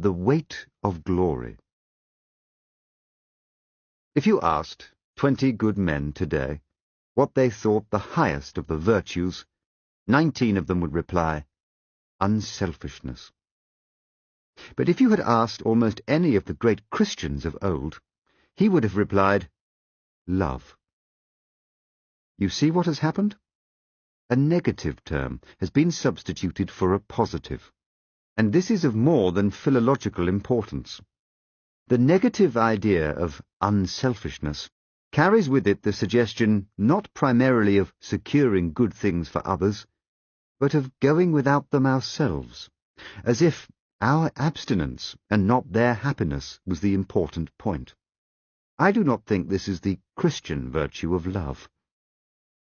the weight of glory. If you asked 20 good men today what they thought the highest of the virtues, 19 of them would reply, unselfishness. But if you had asked almost any of the great Christians of old, he would have replied, love. You see what has happened? A negative term has been substituted for a positive, and this is of more than philological importance. The negative idea of unselfishness carries with it the suggestion not primarily of securing good things for others, but of going without them ourselves, as if our abstinence and not their happiness was the important point. I do not think this is the Christian virtue of love.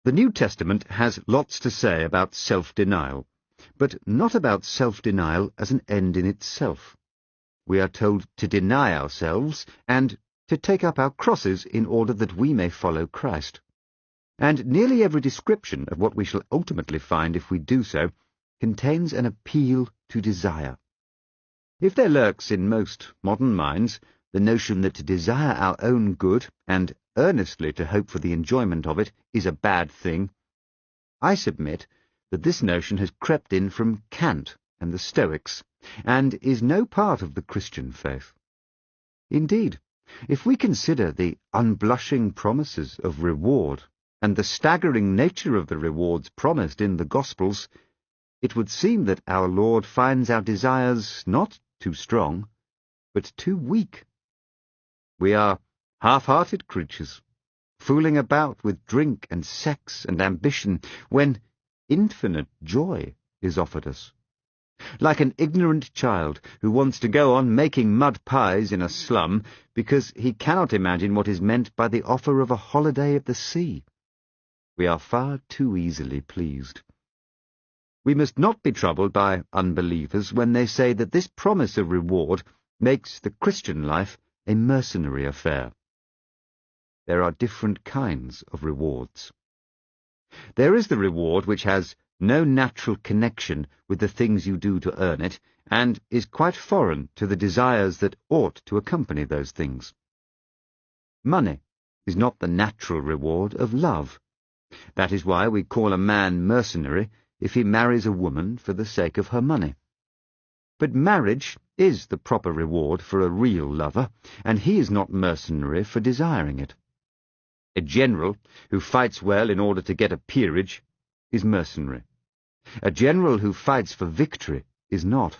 The New Testament has lots to say about self-denial, but not about self-denial as an end in itself. We are told to deny ourselves and to take up our crosses in order that we may follow Christ. And nearly every description of what we shall ultimately find if we do so contains an appeal to desire. If there lurks in most modern minds the notion that to desire our own good and earnestly to hope for the enjoyment of it is a bad thing, I submit that this notion has crept in from Kant and the Stoics, and is no part of the Christian faith. Indeed, if we consider the unblushing promises of reward and the staggering nature of the rewards promised in the Gospels, it would seem that our Lord finds our desires not too strong, but too weak. We are half-hearted creatures, fooling about with drink and sex and ambition when infinite joy is offered us. Like an ignorant child who wants to go on making mud pies in a slum because he cannot imagine what is meant by the offer of a holiday at the sea. We are far too easily pleased. We must not be troubled by unbelievers when they say that this promise of reward makes the Christian life a mercenary affair. There are different kinds of rewards. There is the reward which has no natural connection with the things you do to earn it, and is quite foreign to the desires that ought to accompany those things. Money is not the natural reward of love. That is why we call a man mercenary if he marries a woman for the sake of her money. But marriage is the proper reward for a real lover, and he is not mercenary for desiring it. A general who fights well in order to get a peerage is mercenary. A general who fights for victory is not,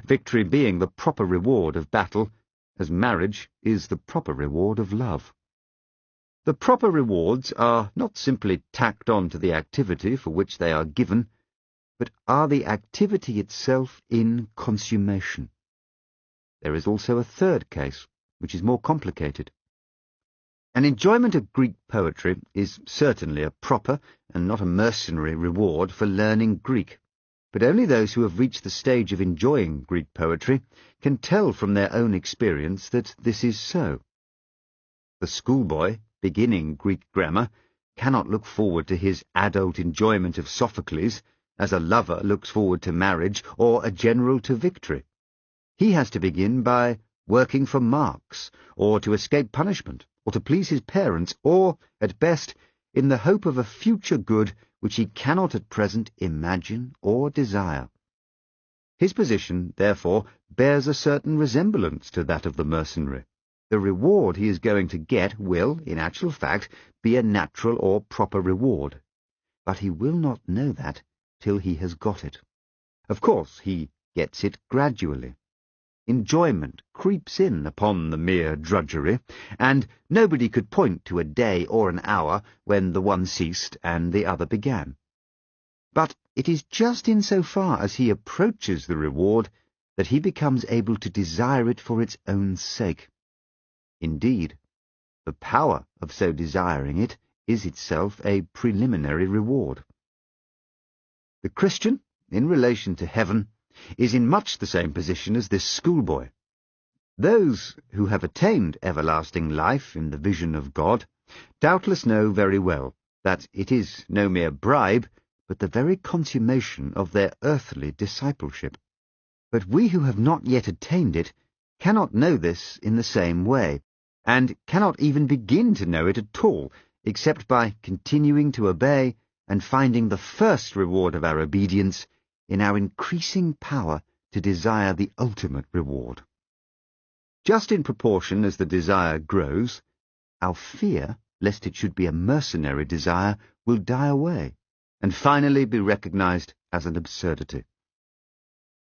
victory being the proper reward of battle, as marriage is the proper reward of love. The proper rewards are not simply tacked on to the activity for which they are given, but are the activity itself in consummation. There is also a third case, which is more complicated. An enjoyment of Greek poetry is certainly a proper and not a mercenary reward for learning Greek, but only those who have reached the stage of enjoying Greek poetry can tell from their own experience that this is so. The schoolboy, beginning Greek grammar, cannot look forward to his adult enjoyment of Sophocles as a lover looks forward to marriage or a general to victory. He has to begin by working for marks, or to escape punishment, or to please his parents, or, at best, in the hope of a future good which he cannot at present imagine or desire. His position, therefore, bears a certain resemblance to that of the mercenary. The reward he is going to get will, in actual fact, be a natural or proper reward, but he will not know that till he has got it. Of course, he gets it gradually. Enjoyment creeps in upon the mere drudgery, and nobody could point to a day or an hour when the one ceased and the other began. But it is just in so far as he approaches the reward that he becomes able to desire it for its own sake. Indeed, the power of so desiring it is itself a preliminary reward. The Christian, in relation to heaven, is in much the same position as this schoolboy. Those who have attained everlasting life in the vision of God doubtless know very well that it is no mere bribe, but the very consummation of their earthly discipleship. But we who have not yet attained it cannot know this in the same way, and cannot even begin to know it at all, except by continuing to obey and finding the first reward of our obedience in our increasing power to desire the ultimate reward. Just in proportion as the desire grows, our fear, lest it should be a mercenary desire, will die away, and finally be recognized as an absurdity.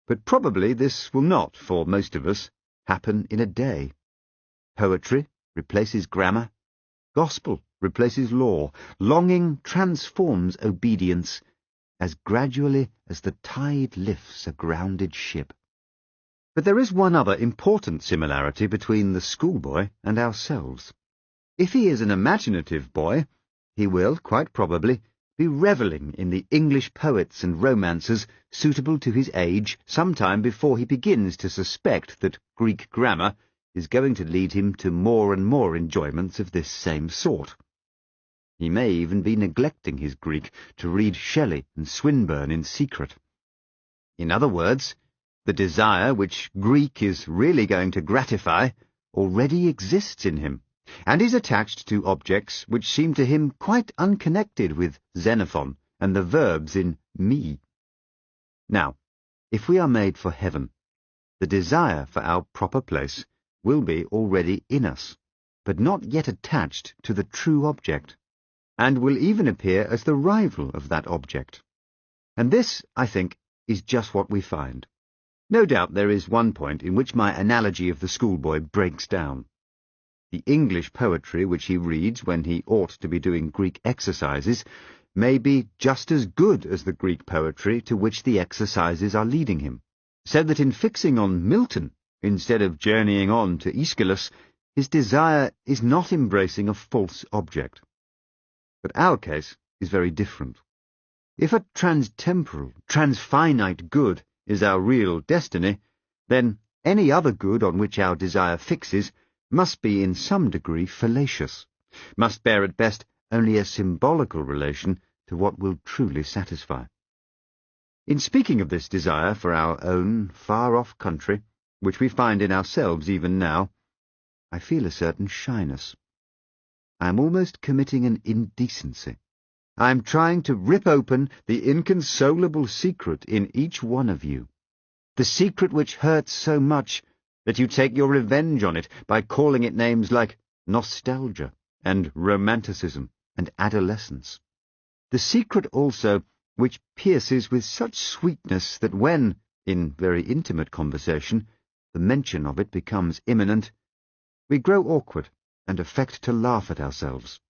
But probably this will not, for most of us, happen in a day. Poetry replaces grammar, gospel replaces law, longing transforms obedience as gradually as the tide lifts a grounded ship. But there is one other important similarity between the schoolboy and ourselves. If he is an imaginative boy, he will, quite probably, be revelling in the English poets and romances suitable to his age sometime before he begins to suspect that Greek grammar is going to lead him to more and more enjoyments of this same sort. He may even be neglecting his Greek to read Shelley and Swinburne in secret. In other words, the desire which Greek is really going to gratify already exists in him, and is attached to objects which seem to him quite unconnected with Xenophon and the verbs in me. Now, if we are made for heaven, the desire for our proper place will be already in us, but not yet attached to the true object, and will even appear as the rival of that object. And this, I think, is just what we find. No doubt there is one point in which my analogy of the schoolboy breaks down. The English poetry which he reads when he ought to be doing Greek exercises may be just as good as the Greek poetry to which the exercises are leading him, so that in fixing on Milton, instead of journeying on to Aeschylus, his desire is not embracing a false object. But our case is very different. If a transtemporal, transfinite good is our real destiny, then any other good on which our desire fixes must be in some degree fallacious, must bear at best only a symbolical relation to what will truly satisfy. In speaking of this desire for our own far-off country, which we find in ourselves even now, I feel a certain shyness. I am almost committing an indecency. I am trying to rip open the inconsolable secret in each one of you, the secret which hurts so much that you take your revenge on it by calling it names like nostalgia and romanticism and adolescence. The secret also which pierces with such sweetness that when, in very intimate conversation, the mention of it becomes imminent, we grow awkward and affect to laugh at ourselves.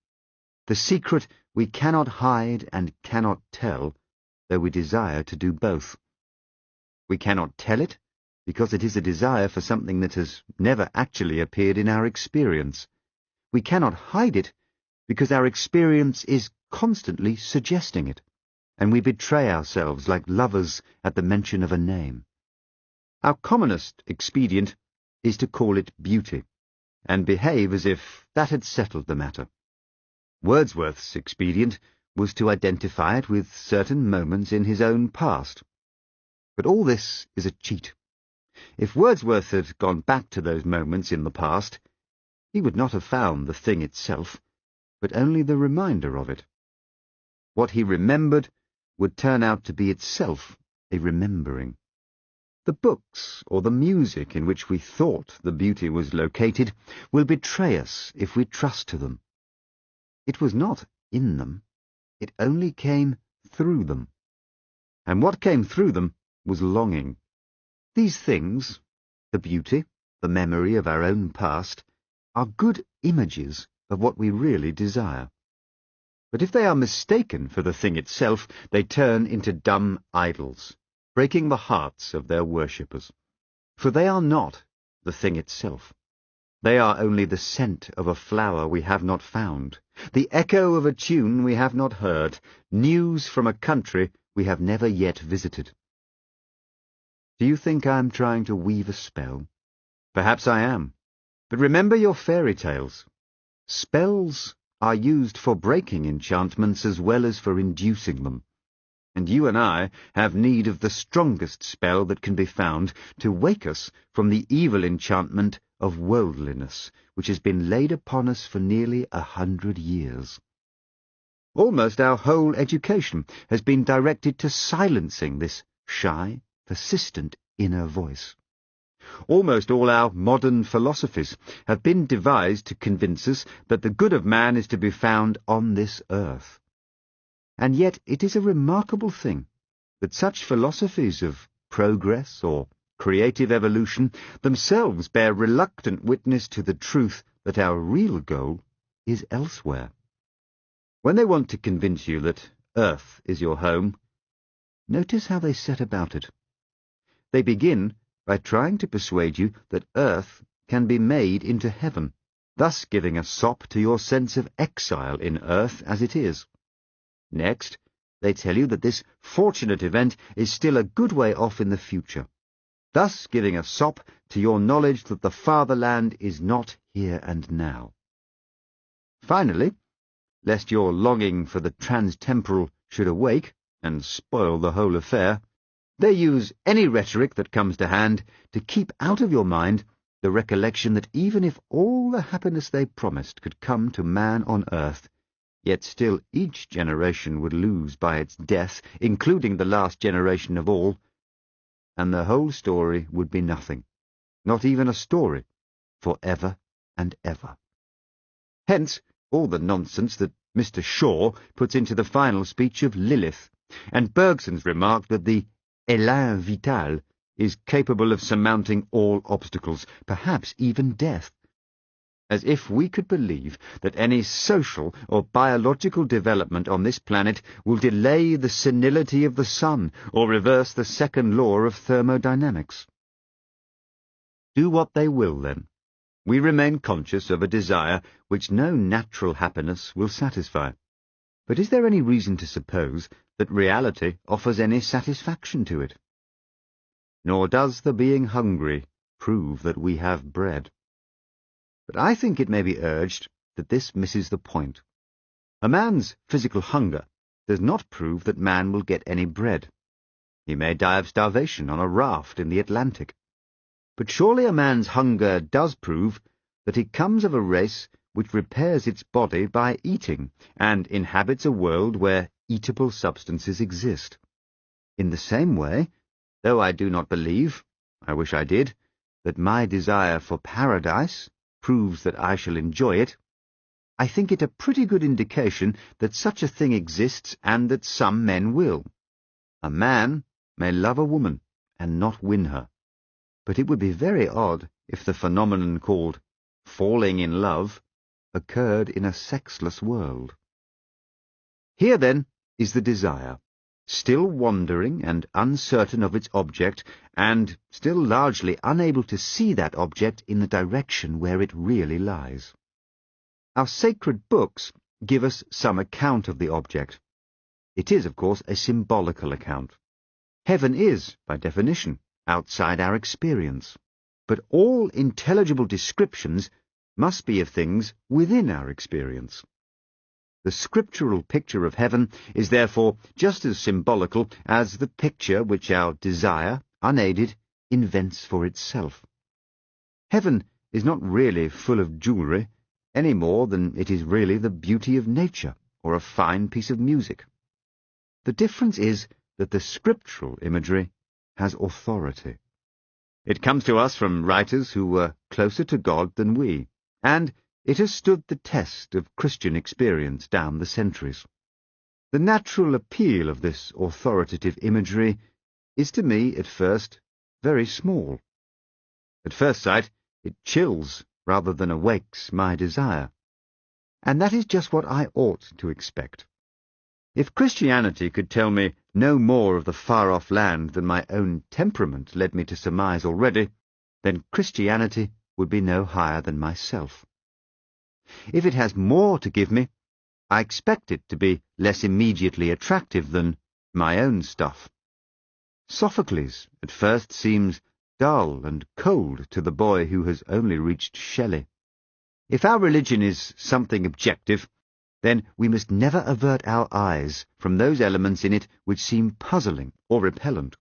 The secret we cannot hide and cannot tell, though we desire to do both. We cannot tell it because it is a desire for something that has never actually appeared in our experience. We cannot hide it because our experience is constantly suggesting it, and we betray ourselves like lovers at the mention of a name. Our commonest expedient is to call it beauty, and behave as if that had settled the matter. Wordsworth's expedient was to identify it with certain moments in his own past. But all this is a cheat. If Wordsworth had gone back to those moments in the past, he would not have found the thing itself, but only the reminder of it. What he remembered would turn out to be itself a remembering. The books or the music in which we thought the beauty was located will betray us if we trust to them. It was not in them, it only came through them. And what came through them was longing. These things, the beauty, the memory of our own past, are good images of what we really desire. But if they are mistaken for the thing itself, they turn into dumb idols, breaking the hearts of their worshippers. For they are not the thing itself. They are only the scent of a flower we have not found, the echo of a tune we have not heard, news from a country we have never yet visited. Do you think I am trying to weave a spell? Perhaps I am. But remember your fairy tales. Spells are used for breaking enchantments as well as for inducing them. and you and I have need of the strongest spell that can be found to wake us from the evil enchantment of worldliness, which has been laid upon us for nearly 100 years. Almost our whole education has been directed to silencing this shy, persistent inner voice. Almost all our modern philosophies have been devised to convince us that the good of man is to be found on this earth. And yet it is a remarkable thing that such philosophies of progress or creative evolution themselves bear reluctant witness to the truth that our real goal is elsewhere. When they want to convince you that earth is your home, notice how they set about it. They begin by trying to persuade you that earth can be made into heaven, thus giving a sop to your sense of exile in earth as it is. Next, they tell you that this fortunate event is still a good way off in the future, thus giving a sop to your knowledge that the fatherland is not here and now. Finally, lest your longing for the trans-temporal should awake and spoil the whole affair, they use any rhetoric that comes to hand to keep out of your mind the recollection that even if all the happiness they promised could come to man on earth, yet still each generation would lose by its death, including the last generation of all, and the whole story would be nothing, not even a story, for ever and ever. Hence all the nonsense that Mr. Shaw puts into the final speech of Lilith, and Bergson's remark that the élan vital is capable of surmounting all obstacles, perhaps even death. As if we could believe that any social or biological development on this planet will delay the senility of the sun or reverse the second law of thermodynamics. Do what they will, then. We remain conscious of a desire which no natural happiness will satisfy. But is there any reason to suppose that reality offers any satisfaction to it? Nor does the being hungry prove that we have bread. But I think it may be urged that this misses the point. A man's physical hunger does not prove that man will get any bread. He may die of starvation on a raft in the Atlantic. But surely a man's hunger does prove that he comes of a race which repairs its body by eating, and inhabits a world where eatable substances exist. In the same way, though I do not believe, I wish I did, that my desire for paradise proves that I shall enjoy it, I think it a pretty good indication that such a thing exists and that some men will. A man may love a woman and not win her, but it would be very odd if the phenomenon called falling in love occurred in a sexless world. Here, then, is the desire, still wandering and uncertain of its object, and still largely unable to see that object in the direction where it really lies. Our sacred books give us some account of the object. It is, of course, a symbolical account. Heaven is, by definition, outside our experience, but all intelligible descriptions must be of things within our experience. The scriptural picture of heaven is therefore just as symbolical as the picture which our desire, unaided, invents for itself. Heaven is not really full of jewellery, any more than it is really the beauty of nature or a fine piece of music. The difference is that the scriptural imagery has authority. It comes to us from writers who were closer to God than we, and it has stood the test of Christian experience down the centuries. The natural appeal of this authoritative imagery is to me, at first, very small. At first sight, it chills rather than awakes my desire. And that is just what I ought to expect. If Christianity could tell me no more of the far-off land than my own temperament led me to surmise already, then Christianity would be no higher than myself. If it has more to give me, I expect it to be less immediately attractive than my own stuff. Sophocles at first seems dull and cold to the boy who has only reached Shelley. If our religion is something objective, then we must never avert our eyes from those elements in it which seem puzzling or repellent.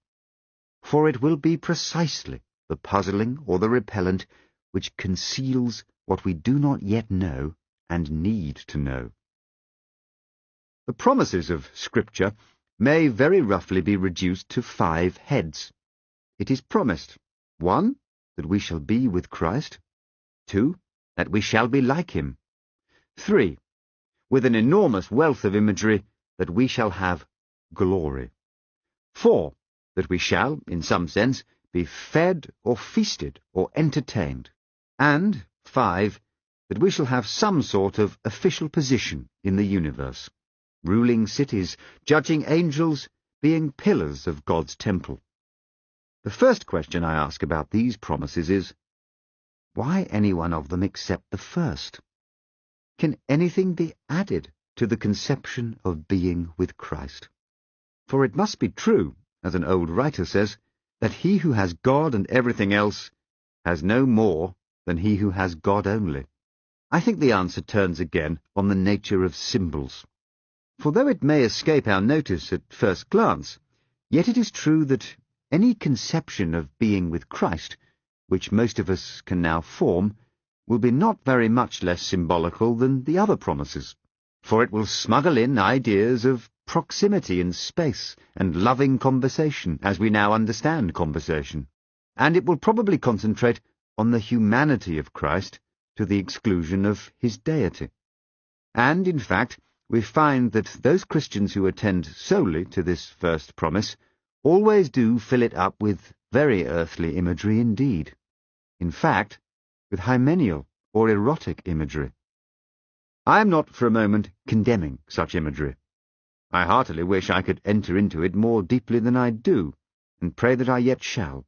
For it will be precisely the puzzling or the repellent which conceals what we do not yet know and need to know. The promises of Scripture may very roughly be reduced to 5 heads. It is promised, 1, that we shall be with Christ, 2, that we shall be like him, 3, with an enormous wealth of imagery, that we shall have glory, 4, that we shall, in some sense, be fed or feasted or entertained, and 5, that we shall have some sort of official position in the universe, ruling cities, judging angels, being pillars of God's temple. The first question I ask about these promises is, why any one of them except the first? Can anything be added to the conception of being with Christ? For it must be true, as an old writer says, that he who has God and everything else has no more than he who has God only. I think the answer turns again on the nature of symbols. For though it may escape our notice at first glance, yet it is true that any conception of being with Christ, which most of us can now form, will be not very much less symbolical than the other promises, for it will smuggle in ideas of proximity in space and loving conversation, as we now understand conversation, and it will probably concentrate on the humanity of Christ to the exclusion of his deity. And, in fact, we find that those Christians who attend solely to this first promise always do fill it up with very earthly imagery indeed. In fact, with hymeneal or erotic imagery. I am not for a moment condemning such imagery. I heartily wish I could enter into it more deeply than I do, and pray that I yet shall.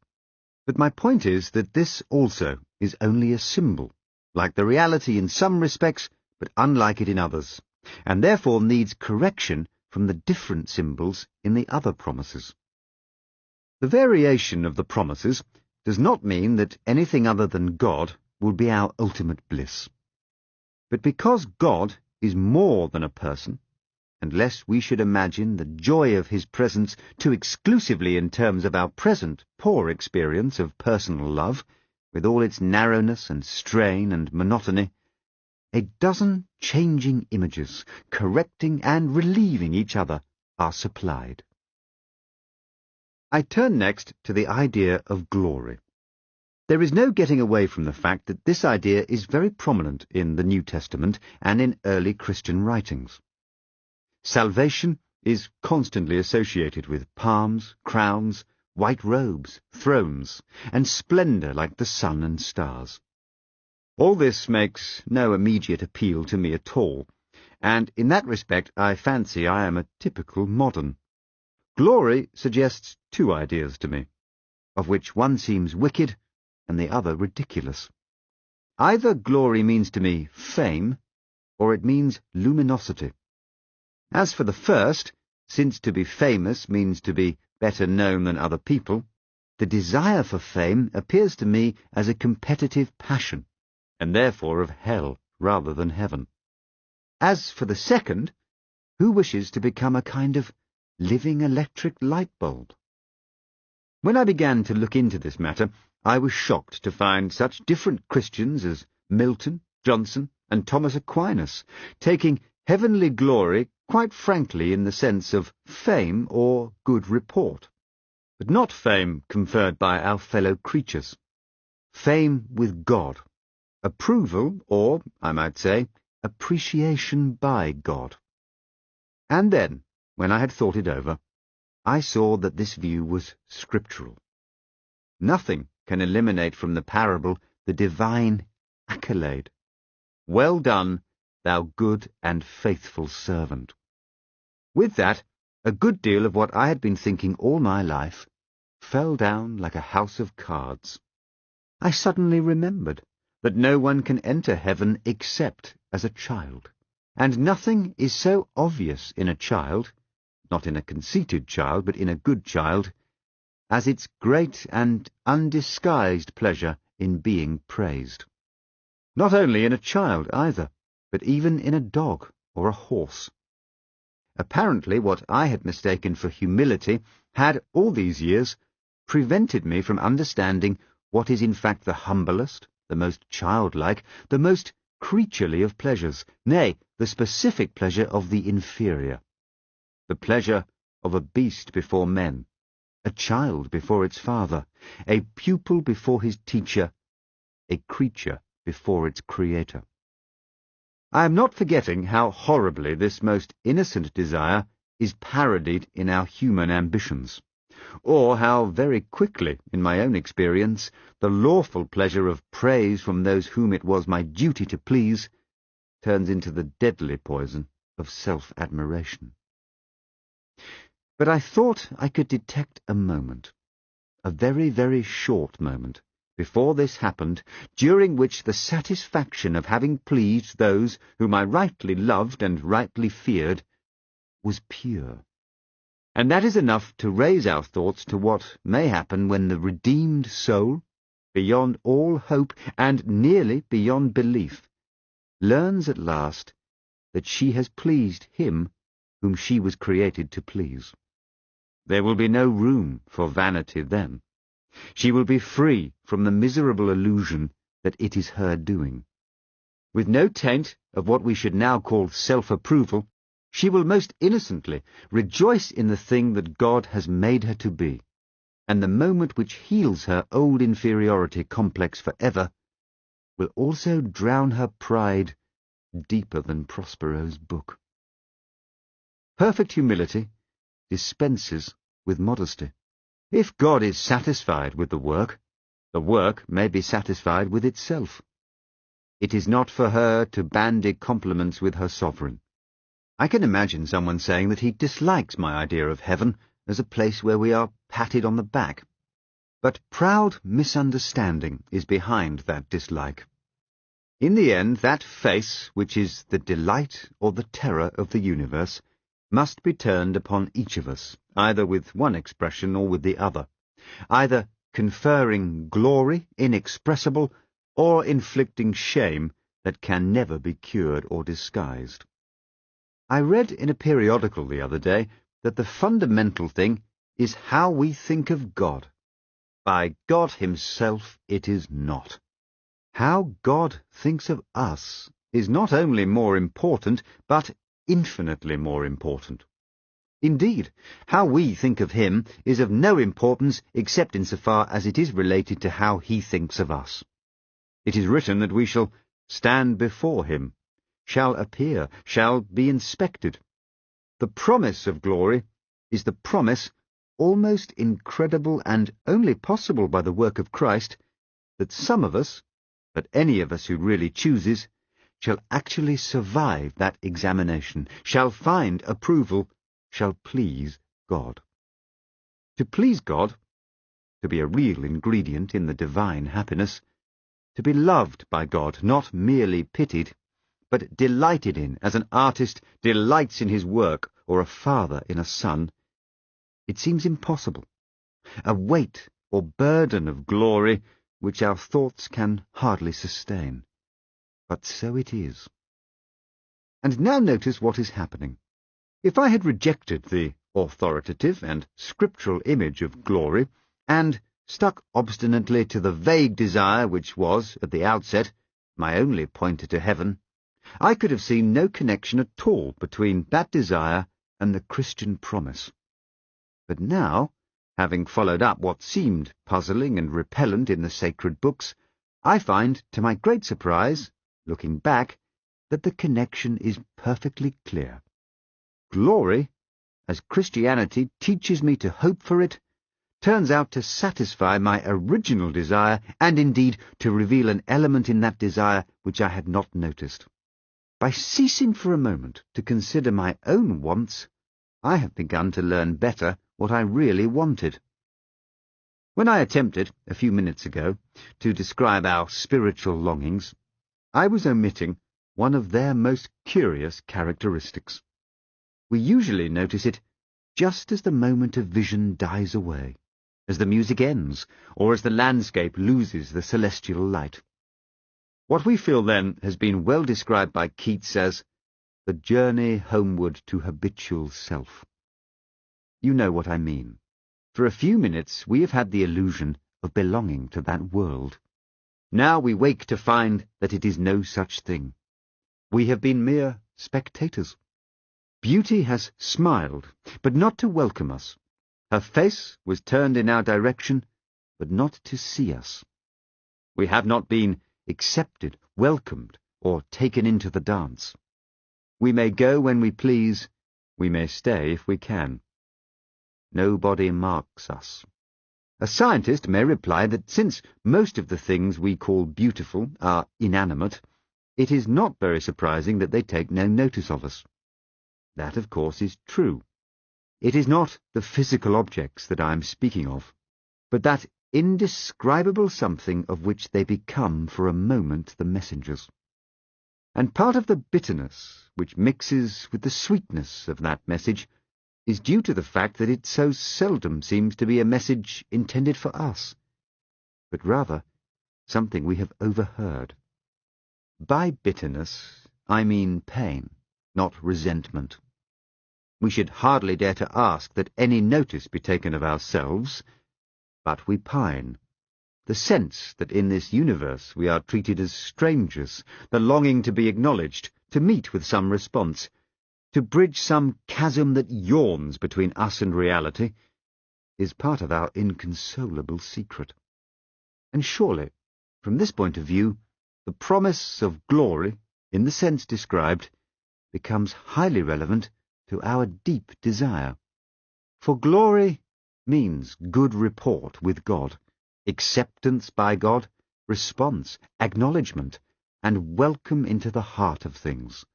But my point is that this also is only a symbol, like the reality in some respects, but unlike it in others, and therefore needs correction from the different symbols in the other promises. The variation of the promises does not mean that anything other than God will be our ultimate bliss. But because God is more than a person, and lest we should imagine the joy of his presence too exclusively in terms of our present poor experience of personal love, with all its narrowness and strain and monotony, a dozen changing images, correcting and relieving each other, are supplied. I turn next to the idea of glory. There is no getting away from the fact that this idea is very prominent in the New Testament and in early Christian writings. Salvation is constantly associated with palms, crowns, white robes, thrones, and splendor like the sun and stars. All this makes no immediate appeal to me at all, and in that respect I fancy I am a typical modern. Glory suggests 2 ideas to me, of which one seems wicked and the other ridiculous. Either glory means to me fame, or it means luminosity. As for the first, since to be famous means to be better known than other people, the desire for fame appears to me as a competitive passion, and therefore of hell rather than heaven. As for the second, who wishes to become a kind of living electric light bulb? When I began to look into this matter, I was shocked to find such different Christians as Milton, Johnson, and Thomas Aquinas taking heavenly glory quite frankly in the sense of fame or good report, but not fame conferred by our fellow creatures. Fame with God, approval, or, I might say, appreciation by God. And then, when I had thought it over, I saw that this view was scriptural. Nothing can eliminate from the parable the divine accolade. Well done, thou good and faithful servant. With that, a good deal of what I had been thinking all my life fell down like a house of cards. I suddenly remembered that no one can enter heaven except as a child, and nothing is so obvious in a child, not in a conceited child, but in a good child, as its great and undisguised pleasure in being praised. Not only in a child either, but even in a dog or a horse. Apparently what I had mistaken for humility had, all these years, prevented me from understanding what is in fact the humblest, the most childlike, the most creaturely of pleasures, nay, the specific pleasure of the inferior, the pleasure of a beast before men, a child before its father, a pupil before his teacher, a creature before its creator. I am not forgetting how horribly this most innocent desire is parodied in our human ambitions, or how very quickly, in my own experience, the lawful pleasure of praise from those whom it was my duty to please turns into the deadly poison of self-admiration. But I thought I could detect a moment, a very, very short moment, before this happened, during which the satisfaction of having pleased those whom I rightly loved and rightly feared was pure. And that is enough to raise our thoughts to what may happen when the redeemed soul, beyond all hope and nearly beyond belief, learns at last that she has pleased him whom she was created to please. There will be no room for vanity then. She will be free from the miserable illusion that it is her doing. With no taint of what we should now call self-approval, she will most innocently rejoice in the thing that God has made her to be, and the moment which heals her old inferiority complex forever will also drown her pride deeper than Prospero's book. Perfect humility dispenses with modesty. If God is satisfied with the work may be satisfied with itself. It is not for her to bandy compliments with her sovereign. I can imagine someone saying that he dislikes my idea of heaven as a place where we are patted on the back. But proud misunderstanding is behind that dislike. In the end, that face, which is the delight or the terror of the universe, must be turned upon each of us, either with one expression or with the other, either conferring glory inexpressible or inflicting shame that can never be cured or disguised. I read in a periodical the other day that the fundamental thing is how we think of God. By God himself it is not. How God thinks of us is not only more important, but infinitely more important. Indeed, how we think of him is of no importance except insofar as it is related to how he thinks of us. It is written that we shall stand before him, shall appear, shall be inspected. The promise of glory is the promise, almost incredible and only possible by the work of Christ, that some of us, but any of us who really chooses, shall actually survive that examination, shall find approval, shall please God. To please God, to be a real ingredient in the divine happiness, to be loved by God, not merely pitied, but delighted in as an artist delights in his work or a father in a son, it seems impossible, a weight or burden of glory which our thoughts can hardly sustain. But so it is. And now notice what is happening. If I had rejected the authoritative and scriptural image of glory, and stuck obstinately to the vague desire which was, at the outset, my only pointer to heaven, I could have seen no connection at all between that desire and the Christian promise. But now, having followed up what seemed puzzling and repellent in the sacred books, I find, to my great surprise, looking back, that the connection is perfectly clear. Glory, as Christianity teaches me to hope for it, turns out to satisfy my original desire and indeed to reveal an element in that desire which I had not noticed. By ceasing for a moment to consider my own wants, I have begun to learn better what I really wanted. When I attempted, a few minutes ago, to describe our spiritual longings, I was omitting one of their most curious characteristics. We usually notice it just as the moment of vision dies away, as the music ends, or as the landscape loses the celestial light. What we feel then has been well described by Keats as the journey homeward to habitual self. You know what I mean. For a few minutes we have had the illusion of belonging to that world. Now we wake to find that it is no such thing. We have been mere spectators. Beauty has smiled, but not to welcome us. Her face was turned in our direction, but not to see us. We have not been accepted, welcomed, or taken into the dance. We may go when we please, we may stay if we can. Nobody marks us. A scientist may reply that since most of the things we call beautiful are inanimate, it is not very surprising that they take no notice of us. That, of course, is true. It is not the physical objects that I am speaking of, but that indescribable something of which they become for a moment the messengers. And part of the bitterness which mixes with the sweetness of that message is due to the fact that it so seldom seems to be a message intended for us, but rather something we have overheard. By bitterness, I mean pain, not resentment. We should hardly dare to ask that any notice be taken of ourselves, but we pine. The sense that in this universe we are treated as strangers, the longing to be acknowledged, to meet with some response, to bridge some chasm that yawns between us and reality, is part of our inconsolable secret. And surely, from this point of view, the promise of glory, in the sense described, becomes highly relevant to our deep desire. For glory means good report with God, acceptance by God, response, acknowledgement, and welcome into the heart of things.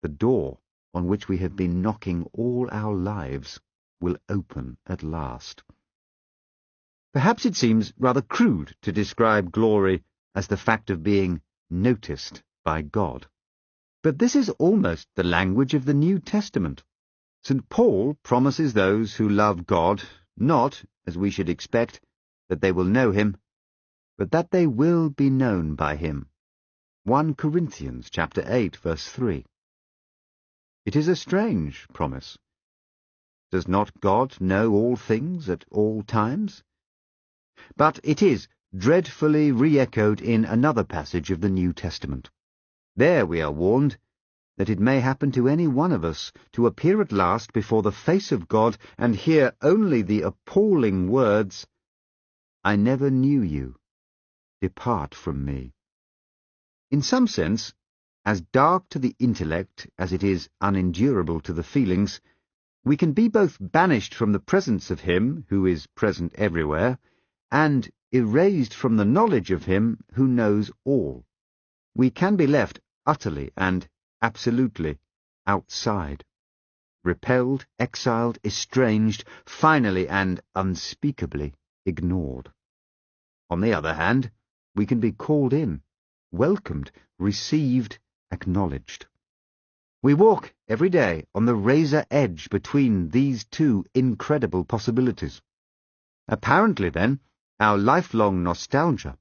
The door on which we have been knocking all our lives will open at last. Perhaps it seems rather crude to describe glory as the fact of being noticed by God. But this is almost the language of the New Testament. St. Paul promises those who love God not, as we should expect, that they will know him, but that they will be known by him. 1 Corinthians chapter 8, verse 3. It is a strange promise. Does not God know all things at all times? But it is dreadfully re-echoed in another passage of the New Testament. There we are warned that it may happen to any one of us to appear at last before the face of God and hear only the appalling words, "I never knew you. Depart from me." In some sense, as dark to the intellect as it is unendurable to the feelings, we can be both banished from the presence of him who is present everywhere, and erased from the knowledge of him who knows all. We can be left utterly and absolutely outside, repelled, exiled, estranged, finally and unspeakably ignored. On the other hand, we can be called in, welcomed, received, acknowledged. We walk every day on the razor edge between these two incredible possibilities. Apparently, then, our lifelong nostalgia,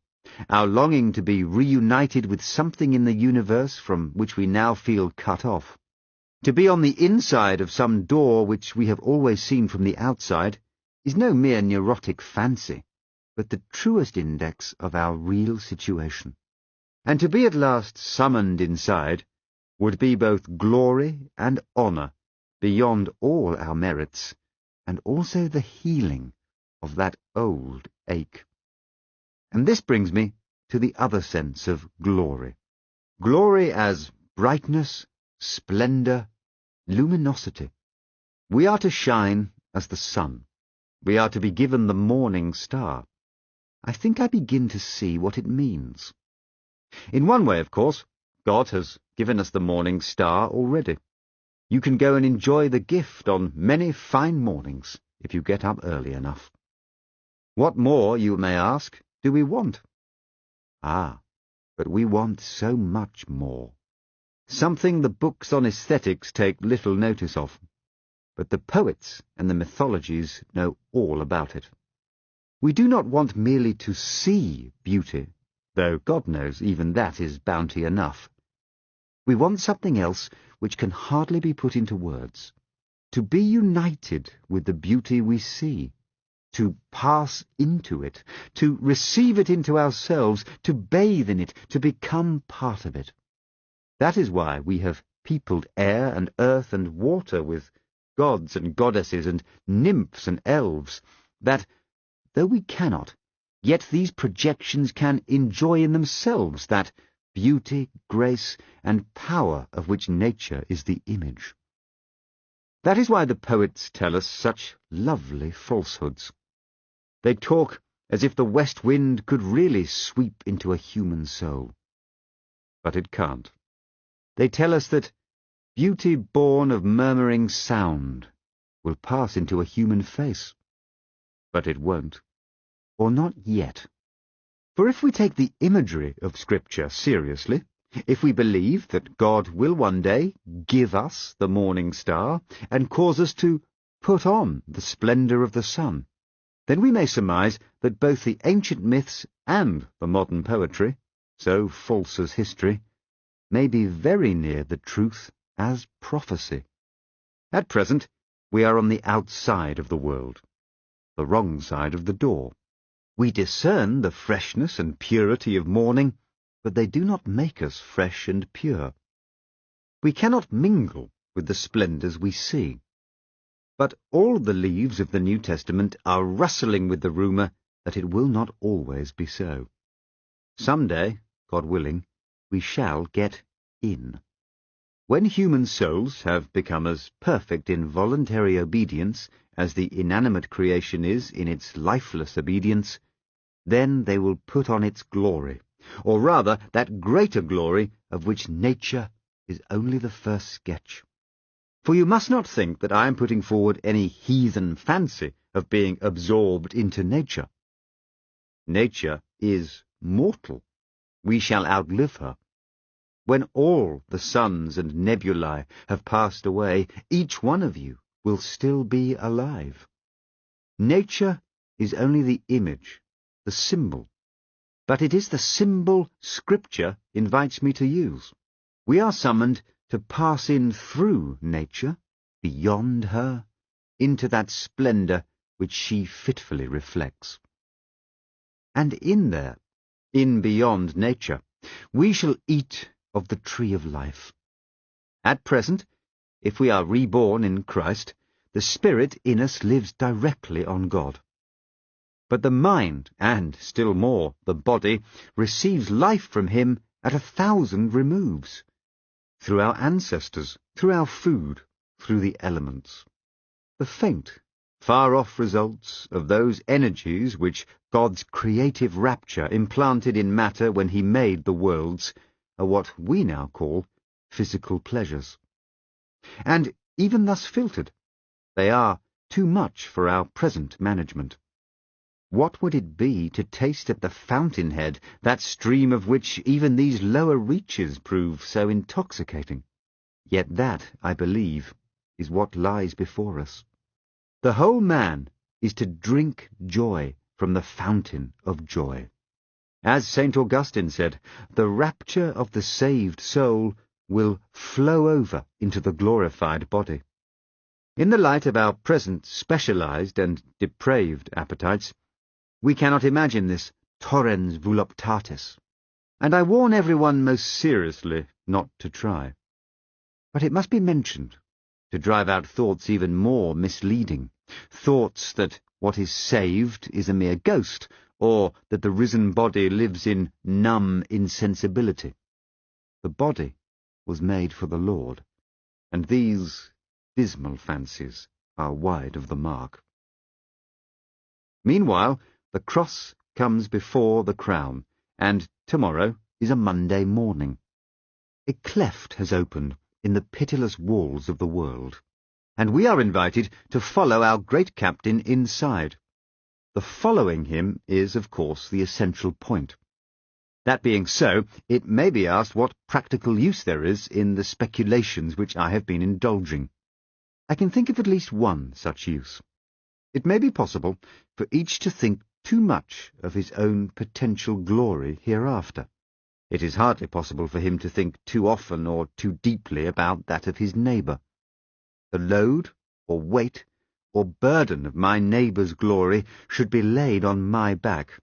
our longing to be reunited with something in the universe from which we now feel cut off, to be on the inside of some door which we have always seen from the outside, is no mere neurotic fancy, but the truest index of our real situation. And to be at last summoned inside would be both glory and honour beyond all our merits, and also the healing of that old ache. And this brings me to the other sense of glory. Glory as brightness, splendour, luminosity. We are to shine as the sun. We are to be given the morning star. I think I begin to see what it means. In one way, of course, God has given us the morning star already. You can go and enjoy the gift on many fine mornings if you get up early enough. What more, you may ask, do we want? Ah, but we want so much more. Something the books on aesthetics take little notice of, but the poets and the mythologies know all about it. We do not want merely to see beauty, though God knows even that is bounty enough. We want something else which can hardly be put into words. To be united with the beauty we see, to pass into it, to receive it into ourselves, to bathe in it, to become part of it. That is why we have peopled air and earth and water with gods and goddesses and nymphs and elves, that, though we cannot, yet these projections can enjoy in themselves that beauty, grace, and power of which nature is the image. That is why the poets tell us such lovely falsehoods. They talk as if the west wind could really sweep into a human soul. But it can't. They tell us that beauty born of murmuring sound will pass into a human face. But it won't. Or not yet. For if we take the imagery of Scripture seriously, if we believe that God will one day give us the morning star and cause us to put on the splendour of the sun, then we may surmise that both the ancient myths and the modern poetry, so false as history, may be very near the truth as prophecy. At present, we are on the outside of the world, the wrong side of the door. We discern the freshness and purity of morning, but they do not make us fresh and pure. We cannot mingle with the splendours we see. But all the leaves of the New Testament are rustling with the rumour that it will not always be so. Some day, God willing, we shall get in. When human souls have become as perfect in voluntary obedience as the inanimate creation is in its lifeless obedience, then they will put on its glory, or rather that greater glory of which nature is only the first sketch. For you must not think that I am putting forward any heathen fancy of being absorbed into nature. Nature is mortal. We shall outlive her. When all the suns and nebulae have passed away, each one of you will still be alive. Nature is only the image, the symbol, but it is the symbol Scripture invites me to use. We are summoned to pass in through nature, beyond her, into that splendour which she fitfully reflects. And in there, in beyond nature, we shall eat of the tree of life. At present, if we are reborn in Christ, the Spirit in us lives directly on God. But the mind, and still more the body, receives life from him at 1,000 removes, through our ancestors, through our food, through the elements. The faint, far-off results of those energies which God's creative rapture implanted in matter when he made the worlds are what we now call physical pleasures. And even thus filtered, they are too much for our present management. What would it be to taste at the fountainhead that stream of which even these lower reaches prove so intoxicating? Yet that, I believe, is what lies before us. The whole man is to drink joy from the fountain of joy. As St. Augustine said, the rapture of the saved soul will flow over into the glorified body. In the light of our present specialized and depraved appetites, we cannot imagine this torrens voluptatis, and I warn everyone most seriously not to try. But it must be mentioned, to drive out thoughts even more misleading, thoughts that what is saved is a mere ghost, or that the risen body lives in numb insensibility. The body was made for the Lord, and these dismal fancies are wide of the mark. Meanwhile, the cross comes before the crown, and tomorrow is a Monday morning. A cleft has opened in the pitiless walls of the world, and we are invited to follow our great captain inside. The following him is, of course, the essential point. That being so, it may be asked what practical use there is in the speculations which I have been indulging. I can think of at least one such use. It may be possible for each to think too much of his own potential glory hereafter. It is hardly possible for him to think too often or too deeply about that of his neighbour. The load, or weight, or burden of my neighbour's glory should be laid on my back,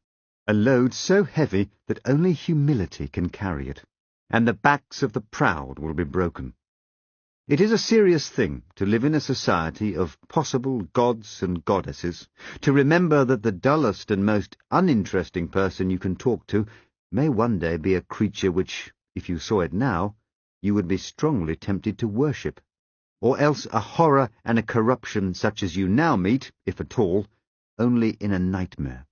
a load so heavy that only humility can carry it, and the backs of the proud will be broken. It is a serious thing to live in a society of possible gods and goddesses, to remember that the dullest and most uninteresting person you can talk to may one day be a creature which, if you saw it now, you would be strongly tempted to worship, or else a horror and a corruption such as you now meet, if at all, only in a nightmare.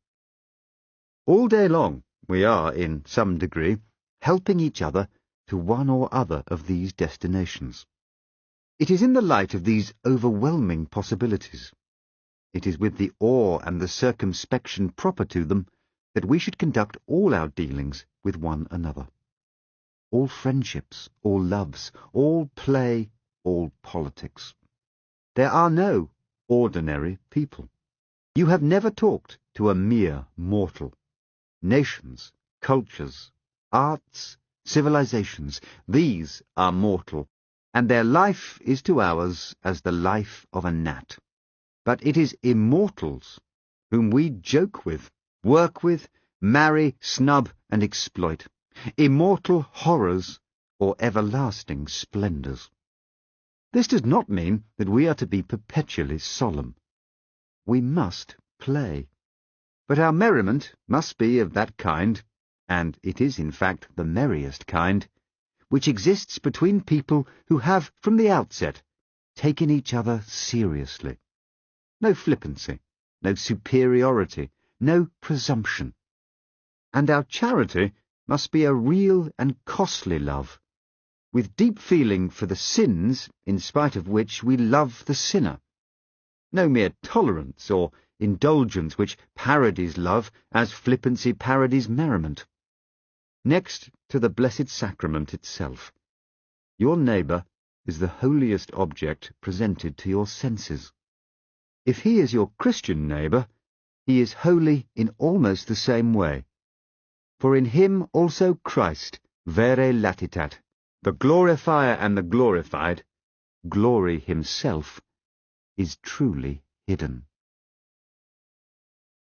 All day long we are, in some degree, helping each other to one or other of these destinations. It is in the light of these overwhelming possibilities, it is with the awe and the circumspection proper to them, that we should conduct all our dealings with one another. All friendships, all loves, all play, all politics. There are no ordinary people. You have never talked to a mere mortal. Nations, cultures, arts, civilizations, these are mortal, and their life is to ours as the life of a gnat. But it is immortals whom we joke with, work with, marry, snub, and exploit, immortal horrors or everlasting splendours. This does not mean that we are to be perpetually solemn. We must play. But our merriment must be of that kind, and it is in fact the merriest kind, which exists between people who have, from the outset, taken each other seriously. No flippancy, no superiority, no presumption. And our charity must be a real and costly love, with deep feeling for the sins in spite of which we love the sinner. No mere tolerance or indulgence which parodies love as flippancy parodies merriment. Next to the Blessed Sacrament itself, your neighbour is the holiest object presented to your senses. If he is your Christian neighbour, he is holy in almost the same way. For in him also Christ, vere latitat, the glorifier and the glorified, glory himself, is truly hidden.